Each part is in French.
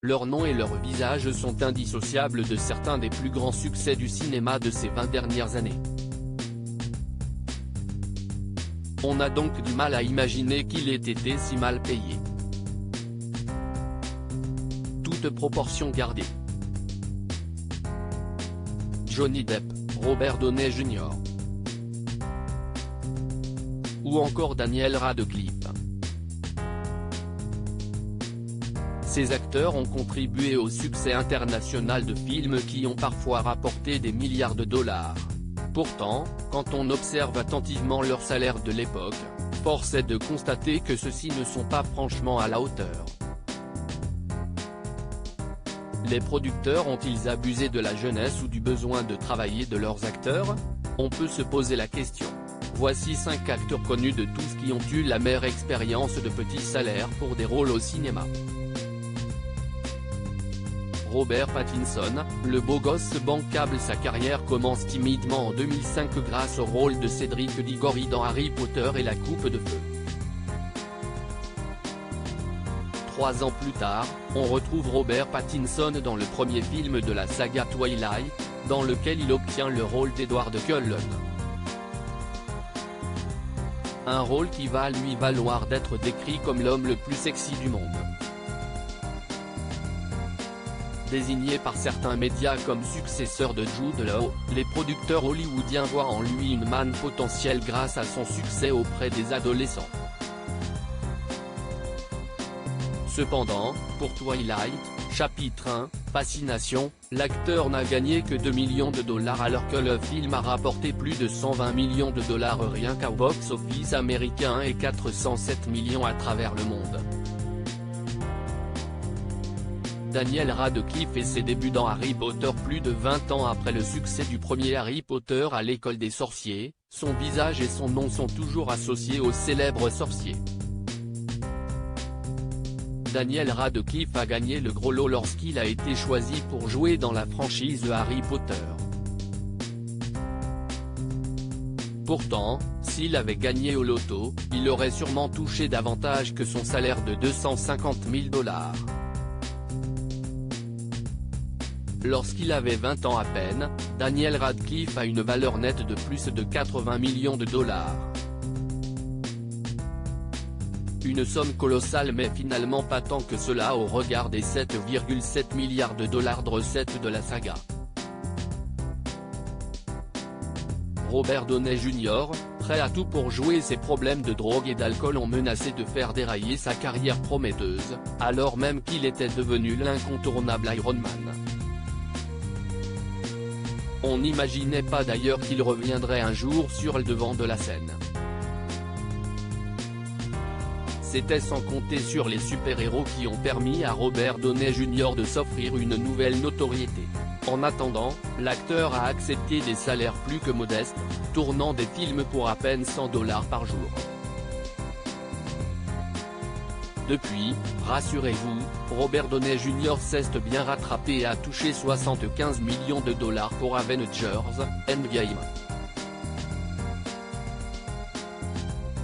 Leur nom et leur visage sont indissociables de certains des plus grands succès du cinéma de ces 20 dernières années. On a donc du mal à imaginer qu'il ait été si mal payé. Toute proportion gardée. Johnny Depp, Robert Downey Jr. ou encore Daniel Radcliffe. Ces acteurs ont contribué au succès international de films qui ont parfois rapporté des milliards de dollars. Pourtant, quand on observe attentivement leur salaire de l'époque, force est de constater que ceux-ci ne sont pas franchement à la hauteur. Les producteurs ont-ils abusé de la jeunesse ou du besoin de travailler de leurs acteurs? On peut se poser la question. Voici 5 acteurs connus de tous qui ont eu la mère expérience de petits salaires pour des rôles au cinéma. Robert Pattinson, le beau gosse bancable. Sa carrière commence timidement en 2005 grâce au rôle de Cédric Diggory dans Harry Potter et la Coupe de Feu. 3 ans plus tard, on retrouve Robert Pattinson dans le premier film de la saga Twilight, dans lequel il obtient le rôle d'Edward Cullen. Un rôle qui va lui valoir d'être décrit comme l'homme le plus sexy du monde. Désigné par certains médias comme successeur de Jude Law, les producteurs hollywoodiens voient en lui une manne potentielle grâce à son succès auprès des adolescents. Cependant, pour Twilight, chapitre 1, Fascination, l'acteur n'a gagné que 2 millions de dollars alors que le film a rapporté plus de 120 millions de dollars rien qu'au box-office américain et 407 millions à travers le monde. Daniel Radcliffe fait ses débuts dans Harry Potter plus de 20 ans après le succès du premier Harry Potter à l'école des sorciers. Son visage et son nom sont toujours associés au célèbre sorcier. Daniel Radcliffe a gagné le gros lot lorsqu'il a été choisi pour jouer dans la franchise de Harry Potter. Pourtant, s'il avait gagné au loto, il aurait sûrement touché davantage que son salaire de 250 000 dollars. Lorsqu'il avait 20 ans à peine, Daniel Radcliffe a une valeur nette de plus de 80 millions de dollars. Une somme colossale mais finalement pas tant que cela au regard des 7,7 milliards de dollars de recettes de la saga. Robert Downey Jr., prêt à tout pour jouer, ses problèmes de drogue et d'alcool ont menacé de faire dérailler sa carrière prometteuse, alors même qu'il était devenu l'incontournable Iron Man. On n'imaginait pas d'ailleurs qu'il reviendrait un jour sur le devant de la scène. C'était sans compter sur les super-héros qui ont permis à Robert Downey Jr. de s'offrir une nouvelle notoriété. En attendant, l'acteur a accepté des salaires plus que modestes, tournant des films pour à peine 100 $ par jour. Depuis, rassurez-vous, Robert Downey Jr. s'est bien rattrapé et a touché 75 millions de dollars pour Avengers Endgame.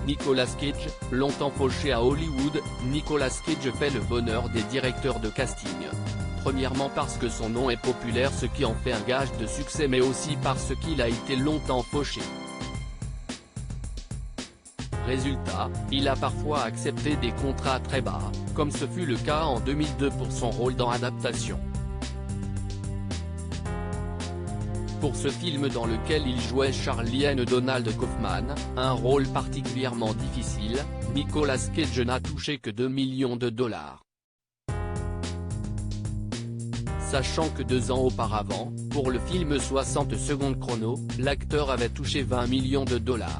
Nicolas Cage, longtemps fauché à Hollywood, Nicolas Cage fait le bonheur des directeurs de casting. Premièrement parce que son nom est populaire, ce qui en fait un gage de succès, mais aussi parce qu'il a été longtemps fauché. Résultat, il a parfois accepté des contrats très bas, comme ce fut le cas en 2002 pour son rôle dans Adaptation. Pour ce film dans lequel il jouait Charlie N. Donald Kaufman, un rôle particulièrement difficile, Nicolas Cage n'a touché que 2 millions de dollars. Sachant que 2 ans auparavant, pour le film 60 secondes chrono, l'acteur avait touché 20 millions de dollars.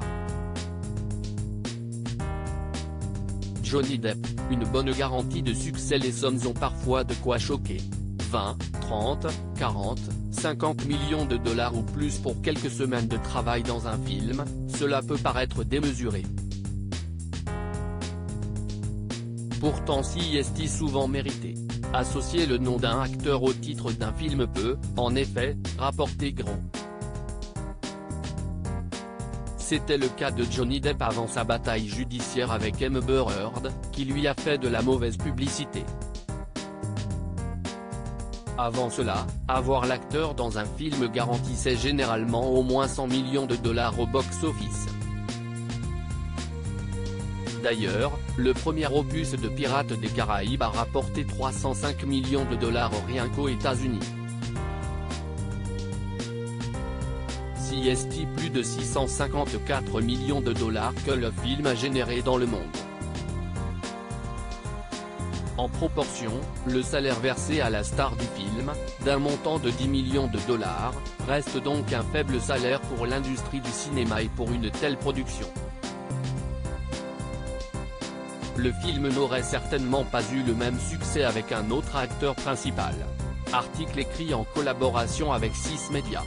Johnny Depp, une bonne garantie de succès. Les sommes ont parfois de quoi choquer. 20, 30, 40, 50 millions de dollars ou plus pour quelques semaines de travail dans un film, cela peut paraître démesuré. Pourtant si est souvent mérité. Associer le nom d'un acteur au titre d'un film peut, en effet, rapporter gros. C'était le cas de Johnny Depp avant sa bataille judiciaire avec Amber Heard, qui lui a fait de la mauvaise publicité. Avant cela, avoir l'acteur dans un film garantissait généralement au moins 100 millions de dollars au box-office. D'ailleurs, le premier opus de Pirates des Caraïbes a rapporté 305 millions de dollars rien qu'aux États-Unis. CST plus de 654 millions de dollars que le film a généré dans le monde. En proportion, le salaire versé à la star du film, d'un montant de 10 millions de dollars, reste donc un faible salaire pour l'industrie du cinéma et pour une telle production. Le film n'aurait certainement pas eu le même succès avec un autre acteur principal. Article écrit en collaboration avec 6 Médias.